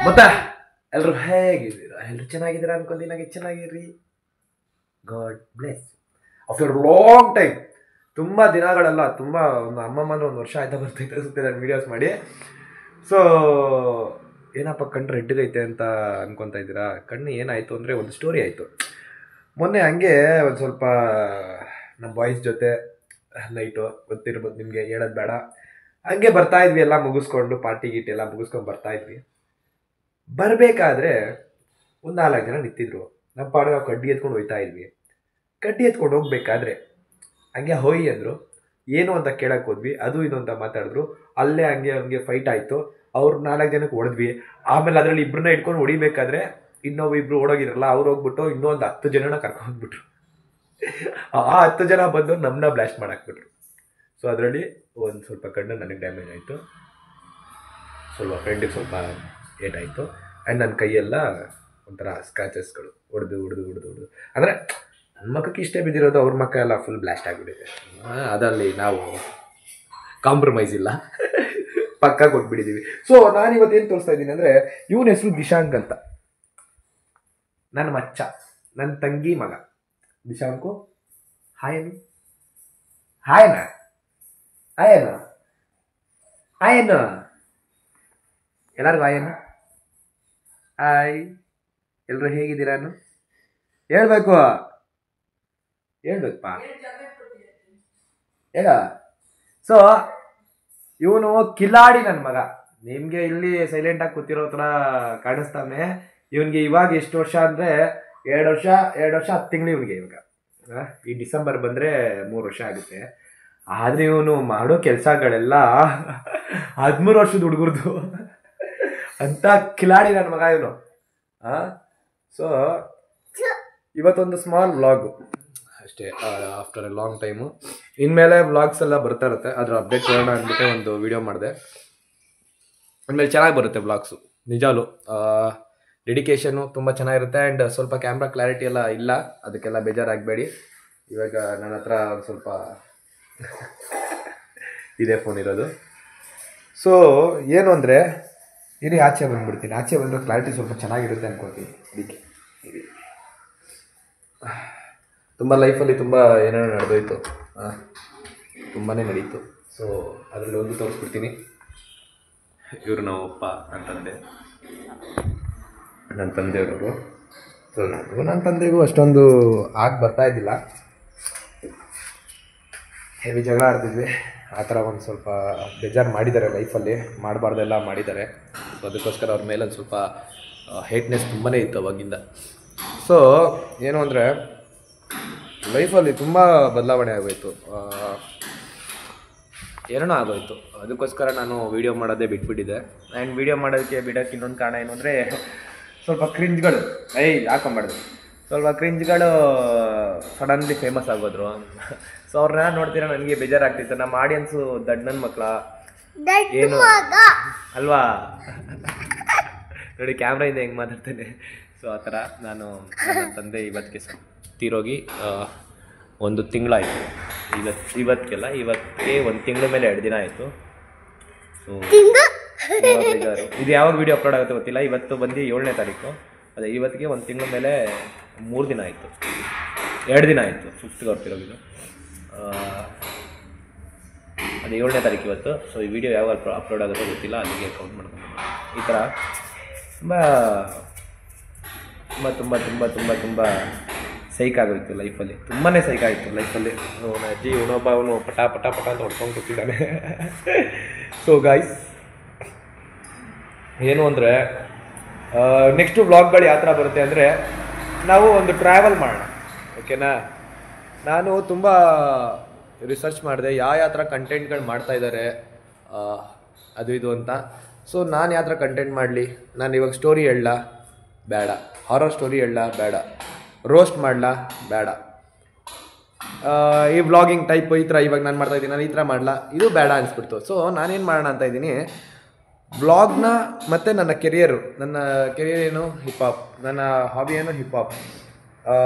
ಮತ್ತೆ ಎಲ್ಲರೂ ಹೇಗಿದ್ದೀರಾ? ಎಲ್ಲರೂ ಚೆನ್ನಾಗಿದ್ದೀರಾ ಅನ್ಕೊಂತೀನಿ. ನನಗೆ ಚೆನ್ನಾಗಿರ್ರಿ. God bless. After long time, ತುಂಬ ದಿನಗಳಲ್ಲ, ತುಂಬ ಒಂದು ಅಮ್ಮಮ್ಮ ಅಂದ್ರೆ 1 ವರ್ಷ ಆಯ್ತಾ ಬರ್ತೈತೆ ಅನ್ಸುತ್ತೆ ನಾನು ವೀಡಿಯೋಸ್ ಮಾಡಿ. ಸೊ ಏನಪ್ಪ ಕಣ್ಣು ರೆಡ್ಗೈತೆ ಅಂತ ಅನ್ಕೊತಾ ಇದ್ದೀರಾ? ಕಣ್ಣು ಏನಾಯಿತು ಅಂದರೆ ಒಂದು ಸ್ಟೋರಿ ಆಯಿತು. ಮೊನ್ನೆ ಹಂಗೆ ಒಂದು ಸ್ವಲ್ಪ ನಮ್ಮ ಬಾಯ್ಸ್ ಜೊತೆ ನೈಟು, ಗೊತ್ತಿರ್ಬೋದು ನಿಮಗೆ, ಹೇಳೋದು ಬೇಡ, ಹಂಗೆ ಬರ್ತಾ ಇದ್ವಿ ಎಲ್ಲ ಮುಗಿಸ್ಕೊಂಡು, ಪಾರ್ಟಿ ಗೀಟಿ ಎಲ್ಲ ಮುಗಿಸ್ಕೊಂಡು ಬರ್ತಾ ಇದ್ವಿ. ಬರಬೇಕಾದ್ರೆ ಒಂದು 4 ಜನ ನಿಂತಿದ್ರು. ನಮ್ಮ ಪಾಡಿಗೆ ನಾವು ಕಡ್ಡಿ ಎತ್ಕೊಂಡು ಹೋಗ್ತಾ ಇದ್ವಿ. ಕಡ್ಡಿ ಎತ್ಕೊಂಡು ಹೋಗ್ಬೇಕಾದ್ರೆ ಹಂಗೆ ಹೋಯ್ ಅಂದರು. ಏನು ಅಂತ ಕೇಳಕ್ಕೆ ಹೋದ್ವಿ, ಅದು ಇದು ಅಂತ ಮಾತಾಡಿದ್ರು. ಅಲ್ಲೇ ಹಂಗೆ ಫೈಟ್ ಆಯಿತು. ಅವ್ರು 4 ಜನಕ್ಕೆ ಹೊಡೆದ್ವಿ. ಆಮೇಲೆ ಅದರಲ್ಲಿ ಇಬ್ಬರನ್ನ ಇಟ್ಕೊಂಡು ಹೊಡಿಬೇಕಾದ್ರೆ ಇನ್ನೊಬ್ಬ ಇಬ್ರು ಓಡೋಗಿದ್ರಲ್ಲ, ಅವ್ರು ಹೋಗ್ಬಿಟ್ಟು ಇನ್ನೊಂದು 10 ಜನನ ಕರ್ಕೊಂಡ್ಬಿಟ್ರು. ಆ 10 ಜನ ಬಂದು ನಮ್ಮನ್ನ ಬ್ಲಾಸ್ಟ್ ಮಾಡಾಕ್ಬಿಟ್ರು. ಸೊ ಅದರಲ್ಲಿ ಒಂದು ಸ್ವಲ್ಪ ಕಣ್ಣು ನನಗೆ ಡ್ಯಾಮೇಜ್ ಆಯಿತು, ಸ್ವಲ್ಪ ಫ್ರೆಂಡಿಗೆ ಸ್ವಲ್ಪ ಏಟಾಯಿತು. ಆ್ಯಂಡ್ ನನ್ನ ಕೈಯೆಲ್ಲ ಒಂಥರ ಸ್ಕ್ರಾಚಸ್ಗಳು ಹೊಡೆದು ಅಂದರೆ ನನ್ನ ಮಕ್ಕಕ್ಕೆ ಇಷ್ಟೇ ಬಿದ್ದಿರೋದು, ಅವ್ರ ಮಕ್ಕ ಎಲ್ಲ ಫುಲ್ ಬ್ಲಾಸ್ಟ್ ಆಗಿಬಿಟ್ಟಿದೆ. ಅದರಲ್ಲಿ ನಾವು ಕಾಂಪ್ರಮೈಸ್ ಇಲ್ಲ, ಪಕ್ಕ ಕೊಟ್ಬಿಟ್ಟಿದ್ದೀವಿ. ಸೊ ನಾನಿವತ್ತೇನು ತೋರಿಸ್ತಾ ಇದ್ದೀನಿ ಅಂದರೆ, ಇವನ ಹೆಸರು ದಿಶಾಂಕ್ ಅಂತ, ನನ್ನ ಮಚ್ಚ, ನನ್ನ ತಂಗಿ ಮಗ ದಿಶಾಂಕು. ಹಾಯನು ಹಾಯನ ಹಾಯನು ಹಾಯನು ಎಲ್ಲರಿಗೂ ಹಾಯನು ಹಾಯ್. ಎಲ್ಲರೂ ಹೇಗಿದ್ದೀರಾನು ಹೇಳ್ಬೇಕಪ್ಪ, ಹೇಳ. ಸೊ ಇವನು ಕಿಲಾಡಿ ನನ್ನ ಮಗ. ನಿಮಗೆ ಇಲ್ಲಿ ಸೈಲೆಂಟಾಗಿ ಕೂತಿರೋ ಥರ ಕಾಣಿಸ್ತಾನೆ. ಇವನಿಗೆ ಇವಾಗ ಎಷ್ಟು ವರ್ಷ ಅಂದರೆ 2 ವರ್ಷ 10 ತಿಂಗಳು ಇವನಿಗೆ. ಇವಾಗ ಈ ಡಿಸೆಂಬರ್ ಬಂದರೆ 3 ವರ್ಷ ಆಗುತ್ತೆ. ಆದರೆ ಇವನು ಮಾಡೋ ಕೆಲಸಗಳೆಲ್ಲ 13 ವರ್ಷದ ಹುಡುಗರದು ಅಂತ ಕಿಲಾಡಿ ನನ್ನ ಮಗ ಇವನು. ಸೊ ಇವತ್ತೊಂದು ಸ್ಮಾಲ್ ವ್ಲಾಗು ಅಷ್ಟೇ, ಆಫ್ಟರ್ ಎ ಲಾಂಗ್ ಟೈಮು. ಇನ್ಮೇಲೆ ವ್ಲಾಗ್ಸ್ ಎಲ್ಲ ಬರ್ತಾ ಇರುತ್ತೆ, ಅದರ ಅಪ್ಡೇಟ್ ಮಾಡೋಣ ಅಂದ್ಬಿಟ್ಟೆ ಒಂದು ವಿಡಿಯೋ ಮಾಡಿದೆ. ಅಂದಮೇಲೆ ಚೆನ್ನಾಗಿ ಬರುತ್ತೆ ವ್ಲಾಗ್ಸು, ನಿಜಾಲು. ಡೆಡಿಕೇಶನು ತುಂಬ ಚೆನ್ನಾಗಿರುತ್ತೆ. ಆ್ಯಂಡ್ ಸ್ವಲ್ಪ ಕ್ಯಾಮ್ರಾ ಕ್ಲಾರಿಟಿ ಎಲ್ಲ ಇಲ್ಲ, ಅದಕ್ಕೆಲ್ಲ ಬೇಜಾರಾಗಬೇಡಿ. ಇವಾಗ ನನ್ನ ಹತ್ರ ಒಂದು ಸ್ವಲ್ಪ ಇದೇ ಫೋನ್ ಇರೋದು. ಸೊ ಏನು ಅಂದರೆ, ಇರಿ ಆಚೆ ಬಂದುಬಿಡ್ತೀನಿ. ಆಚೆ ಬಂದರೆ ಕ್ಲಾರಿಟಿ ಸ್ವಲ್ಪ ಚೆನ್ನಾಗಿರುತ್ತೆ ಅನ್ಕೋತೀನಿ. ಅದಕ್ಕೆ ತುಂಬ ಲೈಫಲ್ಲಿ ತುಂಬ ಏನೇನೋ ನಡೆದೋಯ್ತು, ತುಂಬಾ ನಡೀತು. ಸೊ ಅದರಲ್ಲಿ ಒಂದು ತೋರಿಸ್ಬಿಡ್ತೀನಿ. ಇವರು ನಮ್ಮಪ್ಪ, ನನ್ನ ತಂದೆಯವರು. ಸೊ ನನ್ನ ತಂದೆಗೂ ಅಷ್ಟೊಂದು ಬರ್ತಾ ಇದ್ದಿಲ್ಲ, ಹೆವಿ ಜಗಳ ಆಡ್ತಿದ್ವಿ. ಆ ಥರ ಒಂದು ಸ್ವಲ್ಪ ಬೇಜಾರು ಮಾಡಿದ್ದಾರೆ ಲೈಫಲ್ಲಿ, ಮಾಡಬಾರ್ದೆಲ್ಲ ಮಾಡಿದ್ದಾರೆ. ಸೊ ಅದಕ್ಕೋಸ್ಕರ ಅವ್ರ ಮೇಲೆ ಒಂದು ಸ್ವಲ್ಪ ಹೇಟ್ನೆಸ್ ತುಂಬಾ ಇತ್ತು ಅವಾಗಿಂದ. ಸೊ ಏನು ಅಂದರೆ, ಲೈಫಲ್ಲಿ ತುಂಬ ಬದಲಾವಣೆ ಆಗೋಯಿತು, ಏನೋ ಆಗೋಯಿತು. ಅದಕ್ಕೋಸ್ಕರ ನಾನು ವೀಡಿಯೋ ಮಾಡೋದೇ ಬಿಟ್ಬಿಟ್ಟಿದ್ದೆ. ಆ್ಯಂಡ್ ವೀಡಿಯೋ ಮಾಡೋದಕ್ಕೆ ಬಿಡೋಕ್ಕೆ ಇನ್ನೊಂದು ಕಾರಣ ಏನು ಅಂದರೆ, ಸ್ವಲ್ಪ ಕ್ರಿಂಜ್ಗಳು, ಹಾಕೊಂಬಾರ್ದು, ಸ್ವಲ್ಪ ಕ್ರಿಂಜ್ಗಳು ಸಡನ್ಲಿ ಫೇಮಸ್ ಆಗೋದ್ರು. ಸೊ ಅವ್ರನ್ನ ನೋಡ್ತೀರಾ ನನಗೆ ಬೇಜಾರಾಗ್ತಿತ್ತು. ನಮ್ಮ ಆಡಿಯನ್ಸು ದಡ್ಡನ ಮಕ್ಕಳ ಏನು ಅಲ್ವಾ, ನೋಡಿ ಕ್ಯಾಮ್ರಾಯಿಂದ ಹೆಂಗೆ ಮಾತಾಡ್ತೇನೆ. ಸೊ ಆ ಥರ ನಾನು, ನನ್ನ ತಂದೆ ಇವತ್ತಿಗೆ ತೀರೋಗಿ 1 ತಿಂಗಳಾಯಿತು. ಇವತ್ತಿಗೆ 1 ತಿಂಗಳ ಮೇಲೆ 2 ದಿನ ಆಯಿತು. ಸೊ ಇದು ಯಾವಾಗ ವೀಡಿಯೋ ಅಪ್ಲೋಡ್ ಆಗುತ್ತೆ ಗೊತ್ತಿಲ್ಲ. ಇವತ್ತು ಬಂದು 7ನೇ ತಾರೀಕು, ಅದೇ ಇವತ್ತಿಗೆ 1 ತಿಂಗಳ ಮೇಲೆ 3 ದಿನ ಆಯಿತು, 2 ದಿನ ಆಯಿತು. 5th ಬರ್ತಿರೋದು, ಅದೇ 7ನೇ ತಾರೀಕು ಇವತ್ತು. ಸೊ ಈ ವಿಡಿಯೋ ಯಾವಾಗ ಅಪ್ಲೋಡ್ ಆಗುತ್ತೋ ಗೊತ್ತಿಲ್ಲ, ಅದಕ್ಕೆ ಕೌಂಟ್ ಮಾಡ್ಕೊಂಡು ಈ ಥರ ತುಂಬ ಸೈಕಾಗೋಯಿತು ಲೈಫಲ್ಲಿ, ತುಂಬಾ ಸೈಕಾಗಿತ್ತು ಲೈಫಲ್ಲಿ. ಅವನ ಅಜ್ಜಿ ಅವನು ಪಟ ಅಂತ ಹೊಡ್ಕೊಂಡು ಕೂತಿದ್ದಾನೆ. ಸೊ ಗಾಯ್ಸ್, ಏನು ಅಂದರೆ, ನೆಕ್ಸ್ಟು ವ್ಲಾಗ್ಗಳು ಯಾವ ಥರ ಬರುತ್ತೆ ಅಂದರೆ, ನಾವು ಒಂದು ಟ್ರಾವೆಲ್ ಮಾಡೋಣ, ಓಕೆನಾ. ನಾನು ತುಂಬ ರಿಸರ್ಚ್ ಮಾಡಿದೆ ಯಾವ ಥರ ಕಂಟೆಂಟ್ಗಳು ಮಾಡ್ತಾಯಿದ್ದಾರೆ ಅದು ಇದು ಅಂತ. ಸೊ ನಾನು ಯಾವ ಥರ ಕಂಟೆಂಟ್ ಮಾಡಲಿ, ನಾನು ಇವಾಗ ಸ್ಟೋರಿ ಹೇಳಲ್ಲ, ಬೇಡ. ಹಾರರ್ ಸ್ಟೋರಿ ಹೇಳಲ್ಲ, ಬೇಡ. ರೋಸ್ಟ್ ಮಾಡಲ, ಬೇಡ. ಈ ವ್ಲಾಗಿಂಗ್ ಟೈಪ್ ಈ ಥರ ಇವಾಗ ನಾನು ಮಾಡ್ತಾಯಿದ್ದೀನಿ, ನಾನು ಈ ಥರ ಮಾಡಲ್ಲ, ಇದು ಬೇಡ ಅನಿಸ್ಬಿಡ್ತು. ಸೊ ನಾನೇನು ಮಾಡೋಣ ಅಂತ ಇದ್ದೀನಿ, ವ್ಲಾಗ್ನ ಮತ್ತು ನನ್ನ ಕೆರಿಯರ್ ಏನು ಹಿಪಾಪ್, ನನ್ನ ಹಾಬಿ ಏನು ಹಿಪಾಪ್.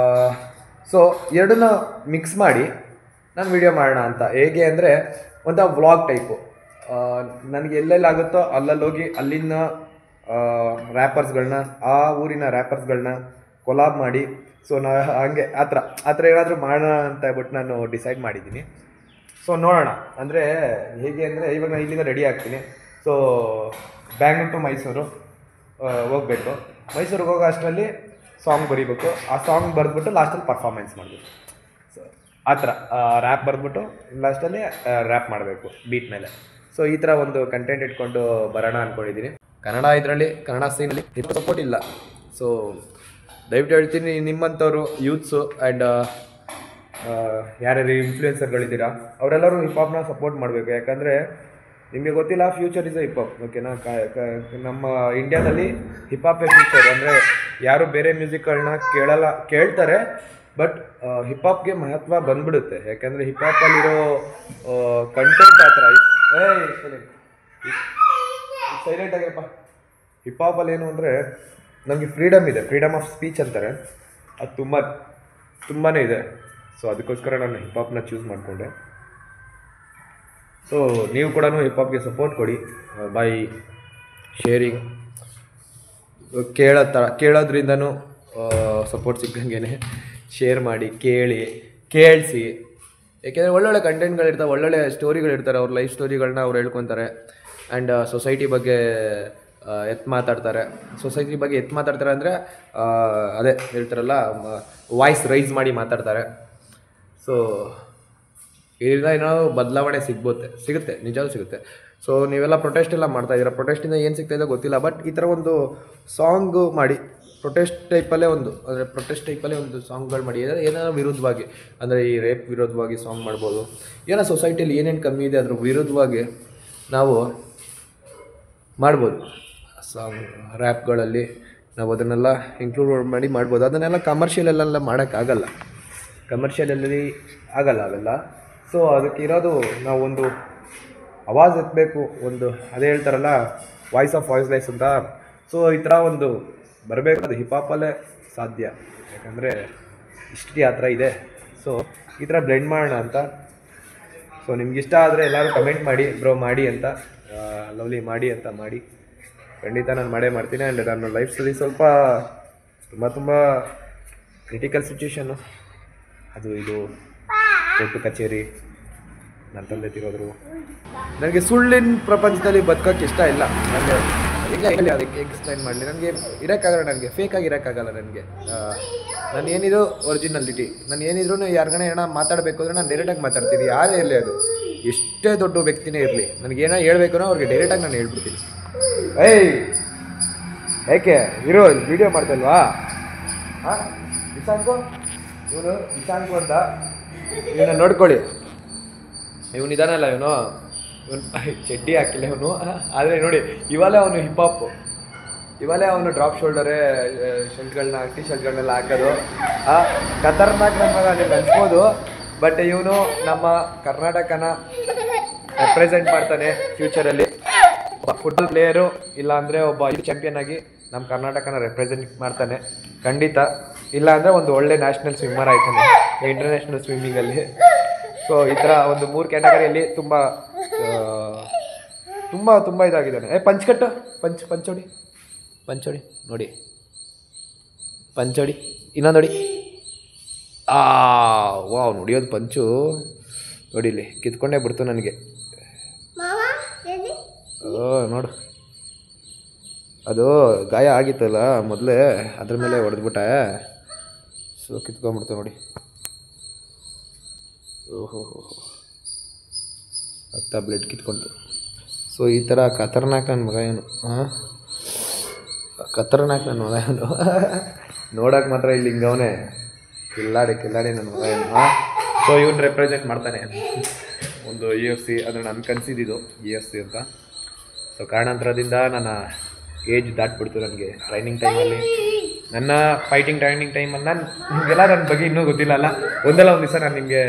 ಸೊ ಎರಡನ್ನ ಮಿಕ್ಸ್ ಮಾಡಿ ನಾನು ವಿಡಿಯೋ ಮಾಡೋಣ ಅಂತ. ಹೇಗೆ ಅಂದರೆ, ಒಂದು ವ್ಲಾಗ್ ಟೈಪು, ನನಗೆ ಎಲ್ಲೆಲ್ಲಾಗುತ್ತೋ ಅಲ್ಲಲ್ಲೋಗಿ ಅಲ್ಲಿನ ರ್ಯಾಪರ್ಸ್ಗಳನ್ನ, ಆ ಊರಿನ ರ್ಯಾಪರ್ಸ್ಗಳನ್ನ ಕೊಲಾಬ್ ಮಾಡಿ, ಸೊ ಹಂಗೆ ಆ ಥರ ಏನಾದರೂ ಮಾಡೋಣ ಅಂತ ಹೇಳ್ಬಿಟ್ಟು ನಾನು ಡಿಸೈಡ್ ಮಾಡಿದ್ದೀನಿ. ಸೊ ನೋಡೋಣ, ಅಂದರೆ ಹೇಗೆ ಅಂದರೆ ಇವಾಗ ನಾನು ಇಲ್ಲಿಂದ ರೆಡಿ ಆಗ್ತೀನಿ. ಸೊ ಬ್ಯಾಂಗ್ಳೂರ್ ಟು ಮೈಸೂರು ಹೋಗಬೇಕು. ಮೈಸೂರಿಗೆ ಹೋಗೋ ಅಷ್ಟರಲ್ಲಿ ಸಾಂಗ್ ಬರೀಬೇಕು. ಆ ಸಾಂಗ್ ಬರೆದ್ಬಿಟ್ಟು ಲಾಸ್ಟಲ್ಲಿ ಪರ್ಫಾರ್ಮೆನ್ಸ್ ಮಾಡಬೇಕು. ಸೊ ಆ ಥರ ರ್ಯಾಪ್ ಬರೆದ್ಬಿಟ್ಟು ಲಾಸ್ಟಲ್ಲಿ ರ್ಯಾಪ್ ಮಾಡಬೇಕು ಬೀಟ್ ಮೇಲೆ. ಸೊ ಈ ಥರ ಒಂದು ಕಂಟೆಂಟ್ ಇಟ್ಕೊಂಡು ಬರೋಣ ಅಂದ್ಕೊಂಡಿದ್ದೀನಿ. ಕನ್ನಡ ಸೀನಲ್ಲಿ ಸಪೋರ್ಟ್ ಇಲ್ಲ. ಸೊ ದಯವಿಟ್ಟು ಹೇಳ್ತೀನಿ, ನಿಮ್ಮಂಥವ್ರು ಯೂತ್ಸು ಆ್ಯಂಡ್ ಯಾರ್ಯಾರು ಇನ್ಫ್ಲೂಯೆನ್ಸರ್ಗಳಿದ್ದೀರಾ ಅವರೆಲ್ಲರೂ ಹಿಪಾಪ್ನ ಸಪೋರ್ಟ್ ಮಾಡಬೇಕು. ಯಾಕಂದರೆ ನಿಮಗೆ ಗೊತ್ತಿಲ್ಲ, ಫ್ಯೂಚರ್ ಇಸ್ ಅ ಹಿಪಾಪ್. ಓಕೆನಾ? ನಮ್ಮ ಇಂಡಿಯಾದಲ್ಲಿ ಹಿಪಾಪೇ ಫ್ಯೂಚರ್. ಅಂದರೆ ಯಾರು ಬೇರೆ ಮ್ಯೂಸಿಕ್ಗಳನ್ನ ಕೇಳ್ತಾರೆ, ಬಟ್ ಹಿಪಾಪ್ಗೆ ಮಹತ್ವ ಬಂದ್ಬಿಡುತ್ತೆ. ಯಾಕಂದರೆ ಹಿಪಾಪಲ್ಲಿರೋ ಕಂಟೆಂಟ್ ಆ ಥರ. ಸೈಲೆಂಟ್ ಆಗಿರಪ್ಪ. ಹಿಪಾಪಲ್ಲಿ ಏನು ಅಂದರೆ ನಮಗೆ ಫ್ರೀಡಮ್ ಇದೆ, ಫ್ರೀಡಮ್ ಆಫ್ ಸ್ಪೀಚ್ ಅಂತಾರೆ. ಅದು ತುಂಬಾ ಇದೆ. ಸೊ ಅದಕ್ಕೋಸ್ಕರ ನಾನು ಹಿಪಾಪ್ನ ಚೂಸ್ ಮಾಡಿಕೊಂಡೆ. ಸೊ ನೀವು ಕೂಡ ಹಿಪಾಪ್ಗೆ ಸಪೋರ್ಟ್ ಕೊಡಿ ಬೈ ಶೇರಿಂಗ್. ಕೇಳೋದ್ರಿಂದನೂ ಸಪೋರ್ಟ್ ಸಿಕ್ಕಂಗೆ ಶೇರ್ ಮಾಡಿ, ಕೇಳಿಸಿ. ಏಕೆಂದರೆ ಒಳ್ಳೊಳ್ಳೆ ಕಂಟೆಂಟ್ಗಳಿರ್ತಾವೆ, ಒಳ್ಳೊಳ್ಳೆ ಸ್ಟೋರಿಗಳಿರ್ತಾರೆ. ಅವ್ರ ಲೈಫ್ ಸ್ಟೋರಿಗಳನ್ನ ಅವ್ರು ಹೇಳ್ಕೊತಾರೆ. ಆ್ಯಂಡ್ ಸೊಸೈಟಿ ಬಗ್ಗೆ ಸೊಸೈಟಿ ಬಗ್ಗೆ ಮಾತಾಡ್ತಾರೆ ಅಂದರೆ ಅದೇ ಹೇಳ್ತಾರಲ್ಲ, ವಾಯ್ಸ್ ರೈಸ್ ಮಾಡಿ ಮಾತಾಡ್ತಾರೆ. ಸೊ ಇದರಿಂದ ಏನೋ ಬದಲಾವಣೆ ಸಿಗುತ್ತೆ, ನಿಜವೂ ಸಿಗುತ್ತೆ. ಸೊ ನೀವೆಲ್ಲ ಪ್ರೊಟೆಸ್ಟ್ ಎಲ್ಲ ಮಾಡ್ತಾಯಿದ್ದೀರಾ. ಪ್ರೊಟೆಸ್ಟಿಂದ ಏನು ಸಿಗ್ತಾಯಿದೆ ಗೊತ್ತಿಲ್ಲ, ಬಟ್ ಈ ಥರ ಒಂದು ಸಾಂಗು ಮಾಡಿ ಪ್ರೊಟೆಸ್ಟ್ ಟೈಪಲ್ಲೇ ಒಂದು ಸಾಂಗ್ಗಳು ಮಾಡಿ, ಏನಾದ್ರು ವಿರುದ್ಧವಾಗಿ, ಅಂದರೆ ಈ ರೇಪ್ ವಿರೋಧವಾಗಿ ಸಾಂಗ್ ಮಾಡ್ಬೋದು. ಏನೋ ಸೊಸೈಟಿಯಲ್ಲಿ ಏನೇನು ಕಮ್ಮಿ ಇದೆ ಅದ್ರ ವಿರುದ್ಧವಾಗಿ ನಾವು ಮಾಡ್ಬೋದು ಸಾಂಗ್. ರ್ಯಾಪ್ಗಳಲ್ಲಿ ನಾವು ಅದನ್ನೆಲ್ಲ ಇನ್ಕ್ಲೂಡ್ ಮಾಡಿ ಮಾಡ್ಬೋದು. ಅದನ್ನೆಲ್ಲ ಕಮರ್ಷಿಯಲೆಲ್ಲ ಮಾಡೋಕ್ಕಾಗಲ್ಲ, ಅವೆಲ್ಲ. ಸೊ ಅದಕ್ಕೆ ಇರೋದು ನಾವು ಒಂದು ಆವಾಜ್ ಎತ್ತಬೇಕು, ಒಂದು ಅದೇ ಹೇಳ್ತಾರಲ್ಲ ವಾಯ್ಸ್ ಆಫ್ ವಾಯ್ಸ್ಲೆಸ್ ಅಂತ. ಸೊ ಈ ಥರ ಒಂದು ಬರಬೇಕು, ಅದು ಹಿಪಾಪಲ್ಲೇ ಸಾಧ್ಯ. ಯಾಕಂದರೆ ಹಿಸ್ಟ್ರಿ ಆ ಥರ ಇದೆ. ಸೊ ಈ ಥರ ಬ್ಲೆಂಡ್ ಮಾಡೋಣ ಅಂತ. ಸೊ ನಿಮ್ಗೆ ಇಷ್ಟ ಆದರೆ ಎಲ್ಲರೂ ಕಮೆಂಟ್ ಮಾಡಿ, ಬ್ರೋ ಮಾಡಿ ಅಂತ, ಲವ್ಲಿ ಮಾಡಿ ಅಂತ. ಮಾಡಿ ಖಂಡಿತ ನಾನು ಮಾಡ್ತೀನಿ. ಆ್ಯಂಡ್ ನನ್ನ ಲೈಫ್ಸಲ್ಲಿ ಸ್ವಲ್ಪ ತುಂಬ ಕ್ರಿಟಿಕಲ್ ಸಿಚುವೇಶನ್ನು, ಅದು ಇದು ಕೋರ್ಟು ಕಚೇರಿ, ನನ್ನ ತಂದೆ ತಿರೋದ್ರು. ನನಗೆ ಸುಳ್ಳಿನ ಪ್ರಪಂಚದಲ್ಲಿ ಬದುಕೋಕ್ಕೆ ಇಷ್ಟ ಇಲ್ಲ. ನನಗೆ ಅದಕ್ಕೆ ಎಕ್ಸ್ಪ್ಲೈನ್ ಮಾಡಲಿ. ನನಗೆ ಇರೋಕ್ಕಾಗಲ್ಲ, ನನಗೆ ಫೇಕಾಗಿ ಇರೋಕ್ಕಾಗಲ್ಲ. ನಾನು ಏನಿದು ಒರಿಜಿನಾಲಿಟಿ. ನಾನು ಏನಿದ್ರು ಯಾರಿಗಾನ ಏನೋ ಮಾತಾಡಬೇಕು ಅಂದರೆ ನಾನು ಡೈರೆಕ್ಟಾಗಿ ಮಾತಾಡ್ತೀನಿ. ಯಾರೇ ಇರಲಿ, ಅದು ಎಷ್ಟೇ ದೊಡ್ಡ ವ್ಯಕ್ತಿನೇ ಇರಲಿ, ನನಗೇನೋ ಹೇಳ್ಬೇಕು ಅವ್ರಿಗೆ ಡೈರೆಕ್ಟಾಗಿ ನಾನು ಹೇಳ್ಬಿಡ್ತೀನಿ. ಯಾಕೆ ಇರೋ ವಿಡಿಯೋ ಮಾಡ್ತಲ್ವಾ? ಹಾಂ, ವಿಶಾಂಕು ಅಂತ ಇವನ್ನ ನೋಡ್ಕೊಳ್ಳಿ. ಇವನಿದಾನಲ್ಲ, ಇವನು ಚಡ್ಡಿ ಹಾಕಿಲ್ಲ ಇವನು. ಆದರೆ ನೋಡಿ, ಇವಲೇ ಅವನು ಹಿಪಾಪ್, ಇವಲೇ ಅವನು ಡ್ರಾಪ್ ಶೋಲ್ಡರೇ ಶರ್ಟ್ಗಳನ್ನ, ಟಿ ಶರ್ಟ್ಗಳನ್ನೆಲ್ಲ ಹಾಕೋದು. ಖತರ್ನಾಕ್ ನನ್ನ ಮಗ ನೀವು ಅನ್ಸ್ಬೋದು, ಬಟ್ ಇವನು ನಮ್ಮ ಕರ್ನಾಟಕನ ರೆಪ್ರೆಸೆಂಟ್ ಮಾಡ್ತಾನೆ ಫ್ಯೂಚರಲ್ಲಿ. ಫುಟ್ಬಾಲ್ ಪ್ಲೇಯರು, ಇಲ್ಲಾಂದರೆ ಒಬ್ಬ ಚಾಂಪಿಯನ್ ಆಗಿ ನಮ್ಮ ಕರ್ನಾಟಕನ ರೆಪ್ರೆಸೆಂಟ್ ಮಾಡ್ತಾನೆ ಖಂಡಿತ. ಇಲ್ಲಾಂದರೆ ಒಂದು ಒಳ್ಳೆ ನ್ಯಾಷನಲ್ ಸ್ವಿಮ್ಮರ್ ಆಯ್ತಾನೆ ಇಂಟರ್ನ್ಯಾಷನಲ್ ಸ್ವಿಮ್ಮಿಂಗಲ್ಲಿ. ಸೊ ಈ ಥರ ಒಂದು 3 ಕ್ಯಾಟಗರಿಯಲ್ಲಿ ತುಂಬ ಇದಾಗಿದ್ದಾನೆ. ಪಂಚ್ಕಟ್ಟು ಪಂಚೋಡಿ ನೋಡಿ, ಪಂಚೋಡಿ ಇನ್ನೊಂದೋಡಿ. ವಾವ್, ನೋಡಿಯೋದು ಪಂಚು ನೋಡಿಲಿ, ಕಿತ್ಕೊಂಡೇ ಬಿಡ್ತು ನನಗೆ. ನೋಡು, ಅದು ಗಾಯ ಆಗಿತ್ತಲ್ಲ ಮೊದಲೇ, ಅದ್ರ ಮೇಲೆ ಹೊಡೆದ್ಬಿಟ್ಟೆ. ಸೊ ಕಿತ್ಕೊಂಡ್ಬಿಡ್ತು ನೋಡಿ. ಓಹೋ, ರಕ್ತ ಬ್ಲಡ್ ಕಿತ್ಕೊಂತು. ಸೊ ಈ ಥರ ಖತರ್ನಾಕ್ ನನ್ನ ಮಗ ಏನು, ಖತರ್ನಾಕ್ ನನ್ನ ಮಗ ಏನು. ನೋಡೋಕೆ ಮಾತ್ರ ಇಲ್ಲಿ ಹಿಂಗವನೇ, ಕಿಲ್ಲಾಡಿ ನನ್ನ ಮಗ ಏನು. ಸೊ ಇವನು ರೆಪ್ರೆಸೆಂಟ್ ಮಾಡ್ತಾನೆ ಒಂದು UFC, ಅದನ್ನು ನಾನು ಕನ್ಸಿದ್ದು UFC ಅಂತ. ಸೊ ಕಾರಣಾಂತರದಿಂದ ನನ್ನ ಏಜ್ ದಾಟ್ಬಿಡ್ತು. ನನಗೆ ಟ್ರೈನಿಂಗ್ ಟೈಮಲ್ಲಿ, ನನ್ನ ಫೈಟಿಂಗ್ ಟ್ರೈನಿಂಗ್ ಟೈಮಲ್ಲಿ ನಿಮಗೆಲ್ಲ ನನ್ನ ಬಗ್ಗೆ ಇನ್ನೂ ಗೊತ್ತಿಲ್ಲ ಅಲ್ಲ. ಒಂದಲ್ಲ ಒಂದು ದಿವಸ ನಾನು ನಿಮಗೆ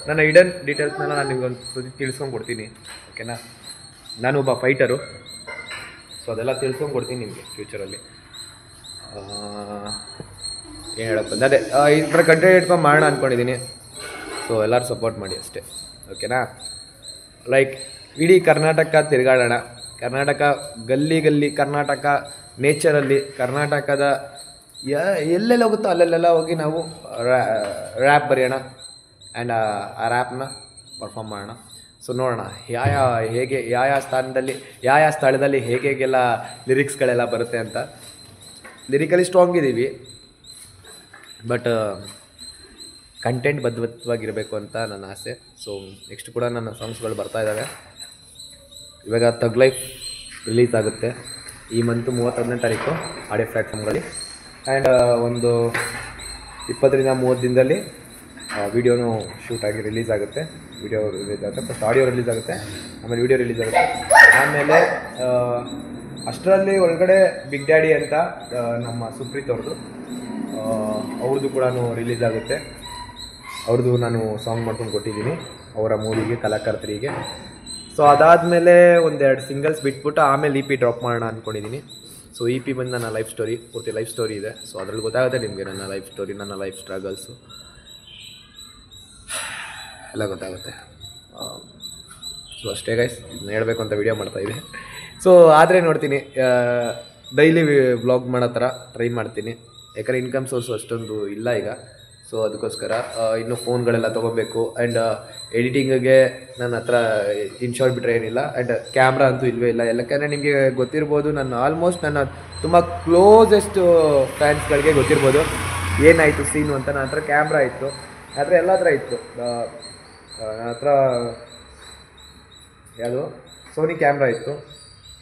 ನನ್ನ ಹಿಡನ್ ಡೀಟೇಲ್ಸ್ನೆಲ್ಲ ನಾನು ನಿಮ್ಗೆ ಒಂದು ಸತಿ ತಿಳ್ಸ್ಕೊಂಡು ಕೊಡ್ತೀನಿ. ಓಕೆನಾ? ನಾನು ಒಬ್ಬ ಫೈಟರು. ಸೊ ಅದೆಲ್ಲ ತಿಳ್ಸ್ಕೊಂಡು ಕೊಡ್ತೀನಿ ನಿಮಗೆ ಫ್ಯೂಚರಲ್ಲಿ. ಏನು ಹೇಳಕ್ಕೆ ಬಂದೆ, ಅದೇ ಈ ಥರ ಕಂಟೆಂಟ್ ಇಟ್ಕೊಂಡು ಮಾಡೋಣ ಅಂದ್ಕೊಂಡಿದ್ದೀನಿ. ಸೊ ಎಲ್ಲರೂ ಸಪೋರ್ಟ್ ಮಾಡಿ ಅಷ್ಟೇ. ಓಕೆನಾ? ಲೈಕ್ ಇಡೀ ಕರ್ನಾಟಕ ತಿರುಗಾಡೋಣ. ಕರ್ನಾಟಕ ಗಲ್ಲಿ ಕರ್ನಾಟಕ ನೇಚರಲ್ಲಿ ಕರ್ನಾಟಕದ ಎಲ್ಲೆಲ್ಲ ಹೋಗುತ್ತೋ ಅಲ್ಲೆಲ್ಲ ಹೋಗಿ ನಾವು ರ್ಯಾಪ್ ಬರೆಯೋಣ ಆ್ಯಂಡ್ ಆ ರ್ಯಾಪ್ನ ಪರ್ಫಾರ್ಮ್ ಮಾಡೋಣ. ಸೊ ನೋಡೋಣ ಯಾವ ಸ್ಥಾನದಲ್ಲಿ ಯಾವ ಸ್ಥಳದಲ್ಲಿ ಹೇಗೆಲ್ಲ ಲಿರಿಕ್ಸ್ಗಳೆಲ್ಲ ಬರುತ್ತೆ ಅಂತ. ಲಿರಿಕಲಿ ಸ್ಟ್ರಾಂಗ್ ಇದ್ದೀವಿ, ಬಟ್ ಕಂಟೆಂಟ್ ಬದ್ಧವಾಗಿರಬೇಕು ಅಂತ ನನ್ನ ಆಸೆ. ಸೊ ನೆಕ್ಸ್ಟ್ ಕೂಡ ನನ್ನ ಸಾಂಗ್ಸ್ಗಳು ಬರ್ತಾ ಇದ್ದಾವೆ. ಇವಾಗ ತಗ್ ಲೈಫ್ ರಿಲೀಸ್ ಆಗುತ್ತೆ ಈ ಮಂತು 31ನೇ ತಾರೀಕು ಆಡಿಯೋ ಪ್ಲ್ಯಾಟ್ಫಾರ್ಮ್ಗಳಲ್ಲಿ. ಆ್ಯಂಡ್ ಒಂದು 20-30 ದಿನದಲ್ಲಿ ವಿಡಿಯೋನು ಶೂಟಾಗಿ ರಿಲೀಸ್ ಆಗುತ್ತೆ. ವಿಡಿಯೋ ರಿಲೀಸ್ ಆಗುತ್ತೆ, ಫಸ್ಟ್ ಆಡಿಯೋ ರಿಲೀಸ್ ಆಗುತ್ತೆ, ಆಮೇಲೆ ವಿಡಿಯೋ ರಿಲೀಸ್ ಆಗುತ್ತೆ. ಆಮೇಲೆ ಅಷ್ಟರಲ್ಲಿ ಒಳಗಡೆ ಬಿಗ್ ಡ್ಯಾಡಿ ಅಂತ ನಮ್ಮ ಸುಪ್ರೀತ್ ಅವ್ರದ್ದು ಕೂಡ ರಿಲೀಸ್ ಆಗುತ್ತೆ. ಅವ್ರದ್ದು ನಾನು ಸಾಂಗ್ ಮಾಡ್ಕೊಂಡು ಕೊಟ್ಟಿದ್ದೀನಿ ಅವರ ಮೂವಿಗೆ, ಕಲಾಕರ್ತರಿಗೆ. ಸೊ ಅದಾದಮೇಲೆ 1-2 ಸಿಂಗಲ್ಸ್ ಬಿಟ್ಬಿಟ್ಟು ಆಮೇಲೆ EP ಡ್ರಾಪ್ ಮಾಡೋಣ ಅಂದ್ಕೊಂಡಿದ್ದೀನಿ. ಸೊ EP ಬಂದು ನನ್ನ ಲೈಫ್ ಸ್ಟೋರಿ, ಪೂರ್ತಿ ಲೈಫ್ ಸ್ಟೋರಿ ಇದೆ. ಸೊ ಅದರಲ್ಲಿ ಗೊತ್ತಾಗುತ್ತೆ ನಿಮಗೆ ನನ್ನ ಲೈಫ್ ಸ್ಟೋರಿ, ನನ್ನ ಲೈಫ್ ಸ್ಟ್ರಗಲ್ಸು ಎಲ್ಲ ಗೊತ್ತಾಗುತ್ತೆ. ಸೊ ಅಷ್ಟೇ ಗೈಸ್, ಇದನ್ನ ಹೇಳಬೇಕು ಅಂತ ವೀಡಿಯೋ ಮಾಡ್ತಾಯಿದ್ದೆ. ಸೊ ಆದರೆ ನೋಡ್ತೀನಿ, ಡೈಲಿ ವ್ಲಾಗ್ ಮಾಡೋ ಥರ ಟ್ರೈ ಮಾಡ್ತೀನಿ. ಯಾಕಂದರೆ ಇನ್ಕಮ್ ಸೋರ್ಸು ಅಷ್ಟೊಂದು ಇಲ್ಲ ಈಗ. ಸೊ ಅದಕ್ಕೋಸ್ಕರ ಇನ್ನೂ ಫೋನ್ಗಳೆಲ್ಲ ತೊಗೋಬೇಕು. ಆ್ಯಂಡ್ ಎಡಿಟಿಂಗಿಗೆ ನನ್ನ ಹತ್ರ ಇನ್ಶಾರ್ಟ್ ಬಿಟ್ಟರೆ ಏನಿಲ್ಲ. ಆ್ಯಂಡ್ ಕ್ಯಾಮ್ರಾ ಅಂತೂ ಇಲ್ಲವೇ ಇಲ್ಲ. ಯಾಕಂದರೆ ನಿಮಗೆ ಗೊತ್ತಿರ್ಬೋದು, ಆಲ್ಮೋಸ್ಟ್ ನನ್ನ ತುಂಬ ಕ್ಲೋಸೆಸ್ಟ್ ಫ್ಯಾನ್ಸ್ಗಳಿಗೆ ಗೊತ್ತಿರ್ಬೋದು ಏನಾಯಿತು ಸೀನು ಅಂತ. ನನ್ನ ಹತ್ರ ಕ್ಯಾಮ್ರಾ ಇತ್ತು, ಆದರೆ ಎಲ್ಲ ಹತ್ರ ಇತ್ತು. ನನ್ನ ಹತ್ರ ಯಾವುದು ಸೋನಿ ಕ್ಯಾಮ್ರಾ ಇತ್ತು,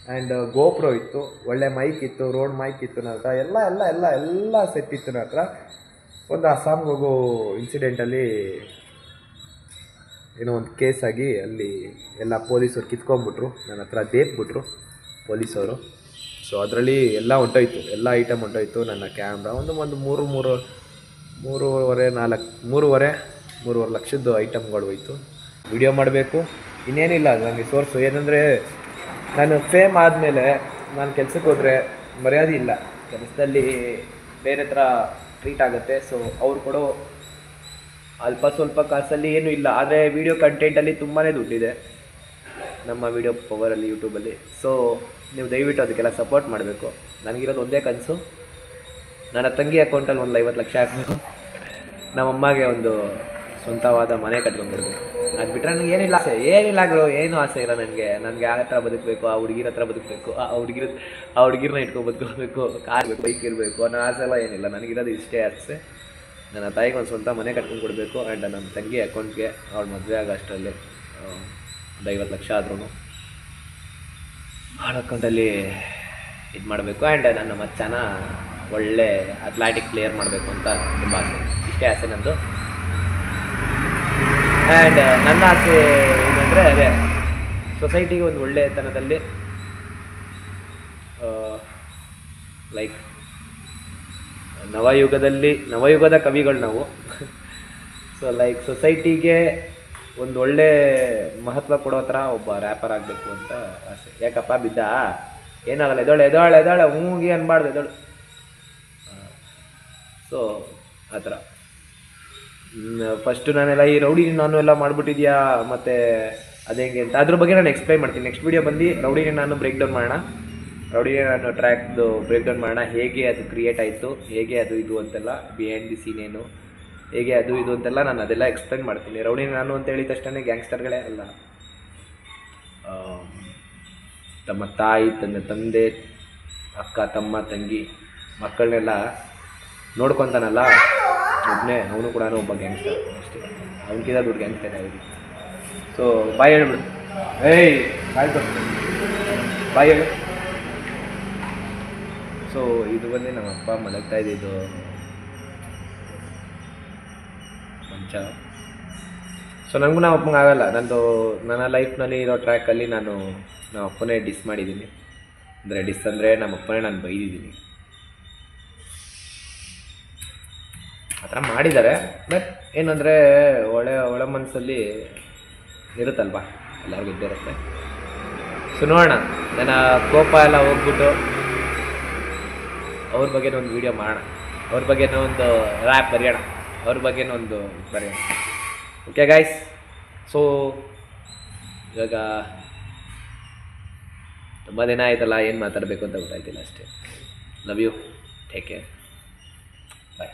ಆ್ಯಂಡ್ ಗೋಪ್ರೋ ಇತ್ತು, ಒಳ್ಳೆ ಮೈಕ್ ಇತ್ತು, ರೋಡ್ ಮೈಕ್ ಇತ್ತು ನನ್ನ ಹತ್ರ, ಎಲ್ಲ ಸೆಟ್ ಇತ್ತು ನನ್ನ ಹತ್ರ. ಒಂದು ಅಸ್ಸಾಮ್ಗೆ ಹೋಗೋ ಇನ್ಸಿಡೆಂಟಲ್ಲಿ ಏನೋ ಒಂದು ಕೇಸ್ ಆಗಿ ಅಲ್ಲಿ ಎಲ್ಲ ಪೊಲೀಸರು ಕಿತ್ಕೊಂಡ್ಬಿಟ್ರು, ನನ್ನ ಹತ್ರ ದೇಪ್ಬಿಟ್ರು ಪೊಲೀಸವರು. ಸೊ ಅದರಲ್ಲಿ ಎಲ್ಲ ಹೊಂಟೋಯ್ತು, ಎಲ್ಲ ಐಟಮ್ ಹೊಂಟೋಯ್ತು. ನನ್ನ ಕ್ಯಾಮ್ರಾ ಒಂದು 3.5 ಲಕ್ಷದ್ದು ಐಟಮ್ಗಳು ಹೋಯ್ತು. ವಿಡಿಯೋ ಮಾಡಬೇಕು, ಇನ್ನೇನಿಲ್ಲ ನನಗೆ ಸೋರ್ಸು. ಏನಂದರೆ ನಾನು ಫೇಮ್ ಆದಮೇಲೆ ನಾನು ಕೆಲ್ಸಕ್ಕೆ ಹೋದರೆ ಮರ್ಯಾದೆ ಇಲ್ಲ, ಕೆಲಸದಲ್ಲಿ ಬೇರೆ ಥರ ಟ್ರೀಟ್ ಆಗುತ್ತೆ. ಸೊ ಅವ್ರು ಕೊಡೋ ಅಲ್ಪ ಸ್ವಲ್ಪ ಕಾಸಲ್ಲಿ ಏನೂ ಇಲ್ಲ. ಆದರೆ ವೀಡಿಯೋ ಕಂಟೆಂಟಲ್ಲಿ ತುಂಬಾ ದುಡ್ಡಿದೆ ನಮ್ಮ ವೀಡಿಯೋ ಪವರಲ್ಲಿ, ಯೂಟ್ಯೂಬಲ್ಲಿ. ಸೊ ನೀವು ದಯವಿಟ್ಟು ಅದಕ್ಕೆಲ್ಲ ಸಪೋರ್ಟ್ ಮಾಡಬೇಕು. ನನಗಿರೋದು ಒಂದೇ ಕನಸು, ನನ್ನ ತಂಗಿ ಅಕೌಂಟಲ್ಲಿ ಒಂದು 50 ಲಕ್ಷ ಹಾಕಬೇಕು, ನಮ್ಮಮ್ಮಗೆ ಒಂದು ಸ್ವಂತವಾದ ಮನೆ ಕಟ್ಕೊಂಡ್ಬಿಡ್ಬೇಕು. ಅದು ಬಿಟ್ಟರೆ ನನಗೆ ಏನಿಲ್ಲ ಆಸೆ, ಏನೂ ಆಸೆ ಇಲ್ಲ ನನಗೆ ಆ ಹತ್ರ ಬದುಕಬೇಕು, ಆ ಹುಡುಗಿರ ಹತ್ರ ಬದುಕಬೇಕು, ಆ ಹುಡುಗಿರನ್ನ ಇಟ್ಕೊಂಡು ಬದುಕೋಬೇಕು, ಕಾರ್ ಬೇಕು, ಬೈಕ್ ಇರಬೇಕು ಅನ್ನೋ ಆಸೆ ಎಲ್ಲ ಏನಿಲ್ಲ. ನನಗಿರೋದು ಇಷ್ಟೇ ಆಸೆ, ನನ್ನ ತಾಯಿಗೆ ಒಂದು ಸ್ವಂತ ಮನೆ ಕಟ್ಕೊಂಡು ಕೊಡಬೇಕು. ಆ್ಯಂಡ್ ನನ್ನ ತಂಗಿ ಅಕೌಂಟ್ಗೆ ಅವಳ ಮದುವೆ ಆಗೋ ಅಷ್ಟರಲ್ಲಿ 50 ಲಕ್ಷ ಆದ್ರೂ ಅವಳ ಅಕೌಂಟಲ್ಲಿ ಇದು ಮಾಡಬೇಕು. ಆ್ಯಂಡ್ ನನ್ನ ಮಚ್ಚನ ಒಳ್ಳೆ ಅಥ್ಲೆಟಿಕ್ ಪ್ಲೇಯರ್ ಮಾಡಬೇಕು ಅಂತ ತುಂಬ ಆಸೆ, ಇಷ್ಟೇ ಆಸೆ ನಂದು. ಆ್ಯಂಡ್ ನನ್ನ ಆಸೆ ಏನಂದರೆ ಅದೇ ಸೊಸೈಟಿಗೆ ಒಂದು ಒಳ್ಳೆತನದಲ್ಲಿ ಲೈಕ್ ನವಯುಗದ ಕವಿಗಳು ನಾವು. ಸೊ ಲೈಕ್ ಸೊಸೈಟಿಗೆ ಒಂದು ಒಳ್ಳೆ ಮಹತ್ವ ಕೊಡೋ ಥರ ಒಬ್ಬ ರ್ಯಾಪರ್ ಆಗಬೇಕು ಅಂತ ಆಸೆ. ಯಾಕಪ್ಪ ಬಿದ್ದ ಏನಾಗಲ್ಲ, ಎದೋಳೆ ಹೂಗಿ ಅನ್ಬಾರ್ದು, ಎದೋಳು. ಸೊ ಆ ಥರ ಫಸ್ಟು ನಾನೆಲ್ಲ ಈ ರೌಡಿ ನಾನು ಎಲ್ಲ ಮಾಡಿಬಿಟ್ಟಿದ್ಯಾ ಮತ್ತು ಅದೇ ಹೆಂಗೆ ಅಂತ ಅದ್ರ ಬಗ್ಗೆ ನಾನು ಎಕ್ಸ್ಪ್ಲೈನ್ ಮಾಡ್ತೀನಿ. ನೆಕ್ಸ್ಟ್ ವೀಡಿಯೋ ಬಂದು ರೌಡಿನೇ ನಾನು ಬ್ರೇಕ್ ಡೌನ್ ಮಾಡೋಣ, ರೌಡಿನೇ ನಾನು ಟ್ರ್ಯಾಕ್ದು ಬ್ರೇಕ್ ಡೌನ್ ಮಾಡೋಣ, ಹೇಗೆ ಅದು ಕ್ರಿಯೇಟ್ ಆಯಿತು, ಹೇಗೆ ಅದು ಇದು ಅಂತೆಲ್ಲ, ಬಿಹೈಂಡ್ ದಿ ಸೀನ್ ಏನು, ಹೇಗೆ ಅದು ಇದು ಅಂತೆಲ್ಲ ನಾನು ಅದೆಲ್ಲ ಎಕ್ಸ್ಪ್ಲೈನ್ ಮಾಡ್ತೀನಿ. ರೌಡಿನೇ ನಾನು ಅಂತ ಹೇಳಿದ ತಕ್ಷಣ ಗ್ಯಾಂಗ್ಸ್ಟರ್ಗಳೇ ಅಲ್ಲ, ತಮ್ಮ ತಾಯಿ, ತನ್ನ ತಂದೆ, ಅಕ್ಕ, ತಮ್ಮ, ತಂಗಿ, ಮಕ್ಕಳನ್ನೆಲ್ಲ ನೋಡ್ಕೊತಾನಲ್ಲ ಒಬ್ಬನೇ, ಅವನು ಕೂಡ ಒಬ್ಬ ಗ್ಯಾಂಗ್ಸ್ಟರ್ ಅಷ್ಟೇ, ಅವನಿಗಿಂತ ದೊಡ್ಡ ಗ್ಯಾಂಗ್ಸ್ಟರ್ ಆಗಿದೆ. ಸೊ ಬಾಯ್ ಹೇಳ್ಬಿಡು, ಬಾಯ್ ಹೇಳು. ಸೊ ಇದು ಬಂದು ನಮ್ಮ ಅಪ್ಪ ಮಲಗ್ತಾ ಇದ್ದಿದ್ದು ಮಂಚ. ಸೊ ನನಗೂ ನಮ್ಮ ಅಪ್ಪಂಗೆ ಆಗಲ್ಲ, ನನ್ನ ಲೈಫ್ನಲ್ಲಿ ಇರೋ ಟ್ರ್ಯಾಕಲ್ಲಿ ನಮ್ಮ ಅಪ್ಪನೇ ಡಿಸ್ ಮಾಡಿದ್ದೀನಿ. ಅಂದರೆ ನಮ್ಮ ಅಪ್ಪನೇ ನಾನು ಬೈದಿದ್ದೀನಿ, ಆ ಥರ ಮಾಡಿದ್ದಾರೆ. ಬಟ್ ಏನಂದರೆ ಒಳ ಮನಸ್ಸಲ್ಲಿ ಇರುತ್ತಲ್ವ, ಎಲ್ಲರಿಗೂ ಇದ್ದೇ ಇರುತ್ತೆ. ಸೊ ನೋಡೋಣ, ನನ್ನ ಕೋಪ ಎಲ್ಲ ಹೋಗ್ಬಿಟ್ಟು ಅವ್ರ ಬಗ್ಗೆನೂ ಒಂದು ವೀಡಿಯೋ ಮಾಡೋಣ, ಅವ್ರ ಬಗ್ಗೆನೂ ಒಂದು ರ್ಯಾಪ್ ಬರೆಯೋಣ, ಅವ್ರ ಬಗ್ಗೆನೂ ಒಂದು ಬರೆಯೋಣ. ಓಕೆ ಗೈಸ್, ಸೊ ಇವಾಗ ತುಂಬ ದಿನ ಆಯ್ತಲ್ಲ, ಏನು ಮಾತಾಡಬೇಕು ಅಂತ ಗೊತ್ತಾಯ್ತಿಲ್ಲ ಅಷ್ಟೇ. Love you, take care, bye.